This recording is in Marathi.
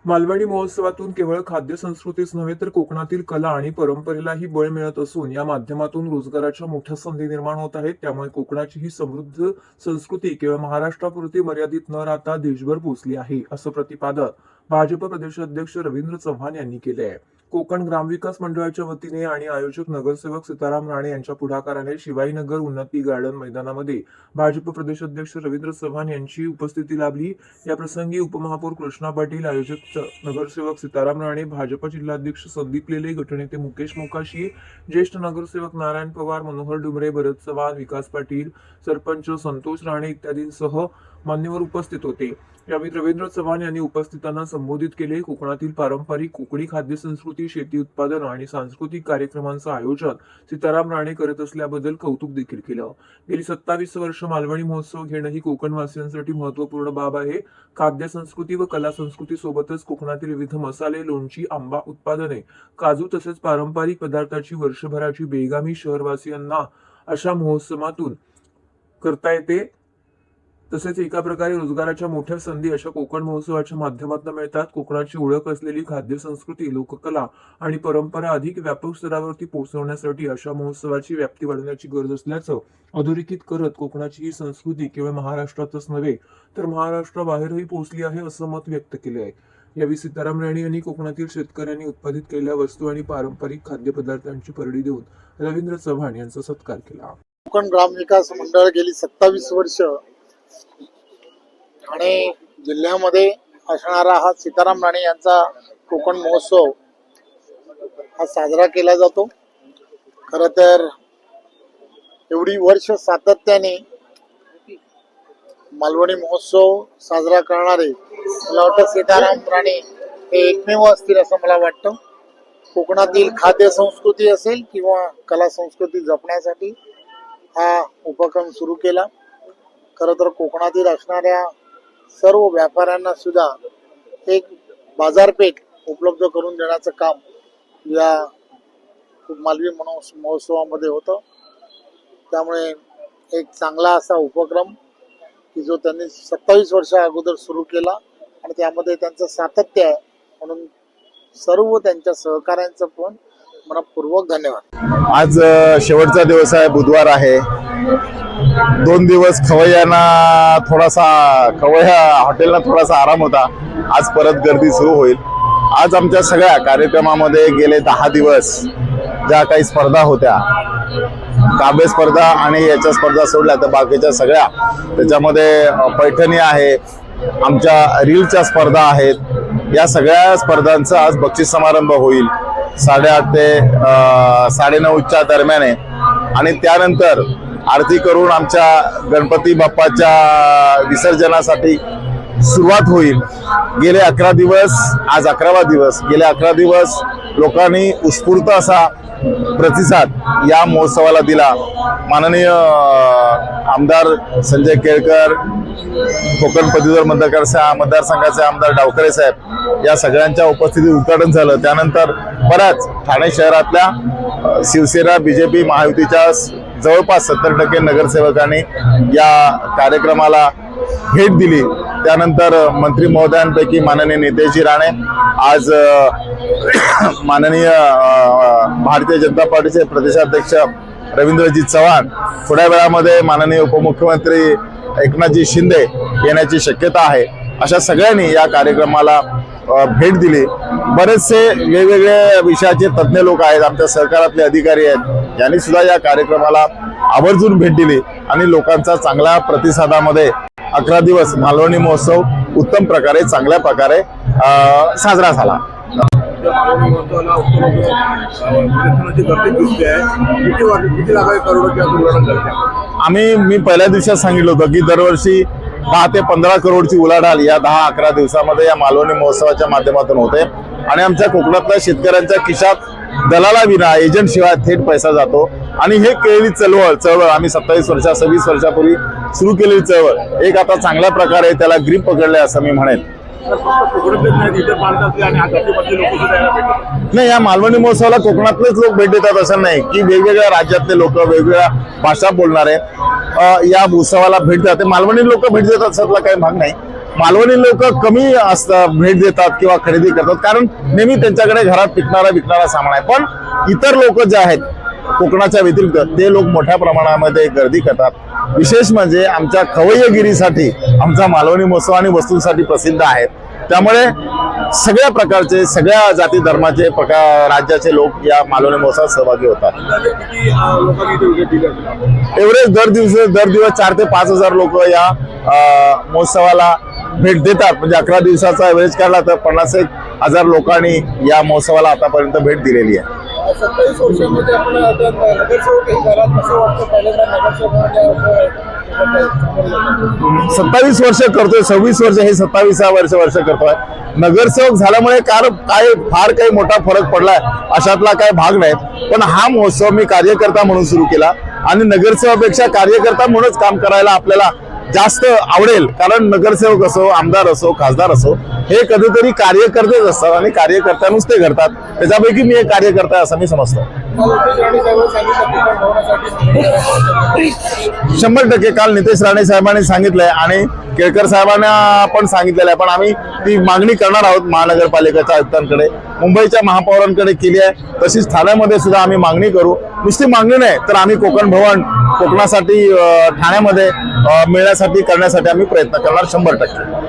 मालवणी महोत्सवातून केवळ खाद्य संस्कृतीच नव्हे तर कोकणातील कला आणि परंपरेलाही बळ मिळत असून या माध्यमातून रोजगाराच्या मोठ्या संधी निर्माण होत आहेत। त्यामुळे कोकणाची ही समृद्ध संस्कृती केवळ महाराष्ट्रापुरती मर्यादित न राहता देशभर पोहोचली आहे, असं प्रतिपादन भाजप प्रदेशाध्यक्ष रवींद्र चव्हाण यांनी केले आहे। कोकण ग्रामविकास मंडळाच्या वतीने आणि आयोजक नगरसेवक सीताराम राणे यांच्या पुढाकाराने शिवाईनगर उन्नती गार्डन मैदानामध्ये भाजप प्रदेशाध्यक्ष रवींद्र चव्हाण यांची उपस्थिती लाभली। या प्रसंगी उपमहापौर कृष्णा पाटील, आयोजक नगरसेवक सीताराम राणे, भाजप जिल्हाध्यक्ष संदीप लेले, गटनेते मुकेश मोकाशी, ज्येष्ठ नगरसेवक नारायण पवार, मनोहर डुमरे, भरत चव्हाण, विकास पाटील, सरपंच संतोष राणे इत्यादींसह मान्यवर उपस्थित होते। यावेळी रवींद्र चव्हाण यांनी उपस्थितांना संबोधित केले। कोकणातील पारंपरिक कोकणी खाद्य संस्कृती, शेती उत्पादन आणि सांस्कृतिक कार्यक्रमांचं आयोजन सीताराम राणे करत असल्याबद्दल कौतुक देखील केलं। गेली 27 वर्ष मालवणी महोत्सव घेणं ही कोकणवासियांसाठी महत्त्वपूर्ण बाब आहे। खाद्य संस्कृती व कला संस्कृती सोबतच कोकणातील विविध मसाले, लोणची, आंबा उत्पादने, काजू तसेच पारंपरिक पदार्थाची वर्षभराची बेगामी शहरवासियांना अशा महोत्सवातून करता येते। तसेच एका प्रकारे रोजगाराच्या मोठ्या संधी अशा कोकण महोत्सवाच्या माध्यमातून मिळतात। कोकणाची ओळख असलेली खाद्य संस्कृती, लोककला आणि परंपरा अधिक व्यापक स्तरावरती पोहोचवण्यासाठी अशा महोत्सवाची व्याप्ती वाढवण्याची गरज असल्याचं अधोरेखित करत कोकणाची ही संस्कृती केवळ महाराष्ट्रातच नव्हे तर महाराष्ट्राबाहेरही पोहोचली आहे, असं मत व्यक्त केले आहे। यावेळी सीताराम राणे यांनी कोकणातील शेतकऱ्यांनी उत्पादित केलेल्या वस्तू आणि पारंपरिक खाद्यपदार्थांची परडी देऊन रवींद्र चव्हाण यांचा सत्कार केला। कोकण ग्रामविकास मंडळ गेली 27 वर्ष ठाणे जिल्ह्यामध्ये असणारा हा सीताराम राणे यांचा कोकण महोत्सव हा साजरा केला जातो। खरं तर एवढी वर्ष सातत्याने मालवणी महोत्सव साजरा करणारे मला वाटतं सीताराम राणे हे एकमेव असतील असं मला वाटतं। कोकणातील खाद्य संस्कृती असेल किंवा कला संस्कृती जपण्यासाठी हा उपक्रम सुरू केला। खरं तर कोकणातील असणाऱ्या सर्व व्यापाऱ्यांना सुद्धा एक बाजारपेठ उपलब्ध करून देण्याचं काम या मालवणी महोत्सवामध्ये होतं। त्यामुळे एक चांगला असा उपक्रम की जो त्यांनी 27 वर्षा अगोदर सुरू केला आणि त्यामध्ये त्यांचं सातत्य आहे, म्हणून सर्व त्यांच्या सहकाऱ्यांचं पण मनपूर्वक धन्यवाद। आज शेवटचा दिवस आहे, बुधवार आहे। 2 दिवस खवय्या हॉटेलला थोडासा आराम होता। आज परत गर्दी सुरू होईल। आज आमच्या सगळ्या कार्यक्रमामध्ये गेले 10 दिवस ज्या काही स्पर्धा होत्या, काव्य स्पर्धा आणि याच्या स्पर्धा सोडल्या तर बाकीच्या सगळ्या, त्याच्यामध्ये पैठणी आहे, आमच्या रीलच्या स्पर्धा आहेत। या सगळ्या स्पर्धांचा आज बक्षीस समारंभ होईल 8:30 ते 9:30च्या दरम्यान आहे। आणि त्यानंतर आरती करून आमच्या गणपती बाप्पाच्या विसर्जनासाठी सुरुवात होईल। गेले 11 दिवस, आज 11वा दिवस, गेले 11 दिवस लोकांनी उत्स्फूर्त असा प्रतिसाद या महोत्सवाला दिला। माननीय आमदार संजय केळकर, कोकण पदवीधर मतदारसंघाचे आमदार डावकरे साहेब या सगळ्यांच्या उपस्थितीत उद्घाटन झालं। त्यानंतर बऱ्याच ठाणे शहरातल्या शिवसेना, बीजेपी, महायुतीच्या जवळपास 70% नगरसेवकांनी या कार्यक्रमाला भेट दिली। त्यानंतर मंत्री महोदयांपैकी माननीय नितेशजी राणे, आज माननीय भारतीय जनता पार्टीचे प्रदेशाध्यक्ष रवींद्रजी चव्हाण, थोड्या वेळामध्ये माननीय उपमुख्यमंत्री एकनाथजी शिंदे येण्याची शक्यता आहे। अशा सगळ्यांनी या कार्यक्रमाला भेट दिली। बरेचसे वेगवेगळ्या विषयाचे तज्ज्ञ लोक आहेत, आमच्या सरकारातले अधिकारी आहेत, यांनी सुद्धा या कार्यक्रमाला आवर्जून भेट दिली आणि लोकांचा चांगल्या प्रतिसादामध्ये 11 दिवस मालवणी महोत्सव उत्तम प्रकारे, चांगल्या प्रकारे साजरा झाला। मी पहिल्या दिवसात सांगितलं होतं की दरवर्षी 10 ते 15 करोडची उलाढाल या 10-11 दिवसामध्ये या मालवणी महोत्सवाच्या माध्यमातून होते। आणि आमच्या कोकणातल्या शेतकऱ्यांच्या खिशात दलाला विना, एजंट शिवाय थेट पैसा जातो। आणि हे केलेली चळवळ आम्ही 26 वर्षापूर्वी सुरू केलेली चळवळ एक आता चांगल्या प्रकारे त्याला ग्रीप पकडले असं मी म्हणेन। नाही, या मालवणी महोत्सवाला कोकणातलेच लोक भेट देतात असं नाही की वेगवेगळ्या राज्यातले लोक, वेगवेगळ्या भाषा बोलणारे या उत्सवाला भेट देतात। मालवणी लोक भेट देतात असला काही भाग नाही। मालवणी लोक कमी असतात, भेट देतात किंवा खरेदी करतात, कारण नेहमी त्यांच्याकडे घरात विकणारा सामान आहे. पण इतर लोक जे आहेत कोकणाच्या व्यतिरिक्त ते लोक मोठ्या प्रमाणामध्ये गर्दी करतात. विशेष म्हणजे आमच्या खवय्यगिरीसाठी आमचा मालवणी महोत्सव आणि वस्तूंसाठी प्रसिद्ध आहे. त्यामुळे सगळ्या प्रकारचे, सगळ्या जाती धर्माचे राज्याचे लोक या मालवणी महोत्सवात सहभागी होतात. एव्हरेज दर दिवस 4 ते 5 हजार लोक या महोत्सवाला भेट देतात. म्हणजे 11 दिवसाचा एव्हरेज काढला तर 50,000 लोकांनी या महोत्सवाला आतापर्यंत भेट दिलेली आहे. 27 वर्षांमध्ये आपण नगरसेवक हे घरात कसं वाटतं, पहिल्यांदा नगरसेवक 27 वर्ष करतोय, 26 वर्ष हे 27 वर्ष करतोय. नगरसेवक झाल्यामुळे काय फार काही मोठा फरक पडलाय अशातला काही भाग नाही. पण हा महोत्सव मी कार्यकर्ता म्हणून सुरू केला आणि नगरसेवकापेक्षा कार्यकर्ता म्हणूनच काम करायला आपल्याला जास्त आवडेल. कारण नगरसेवक असो, आमदार असो, खासदार असो, हे कधीतरी कार्यकर्तेच असतात आणि कार्यकर्त्यांनुच ते घडतात. त्याच्यापैकी मी एक कार्यकर्ता असं मी समजतो. 100% काल नितेश राणे साहेबांनी सांगितलंय आणि केळकर साहेबांना पण सांगितलेलं आहे. पण आम्ही ती मागणी करणार आहोत महानगरपालिकेच्या आयुक्तांकडे, मुंबईच्या महापौरांकडे केली आहे. तशीच ठाण्यामध्ये सुद्धा आम्ही मागणी करू. नुसती मागणी नाही तर आम्ही कोकण भवन कोकणासाठी ठाण्यामध्ये मिळण्यासाठी करण्यासाठी आम्ही प्रयत्न करणार 100%.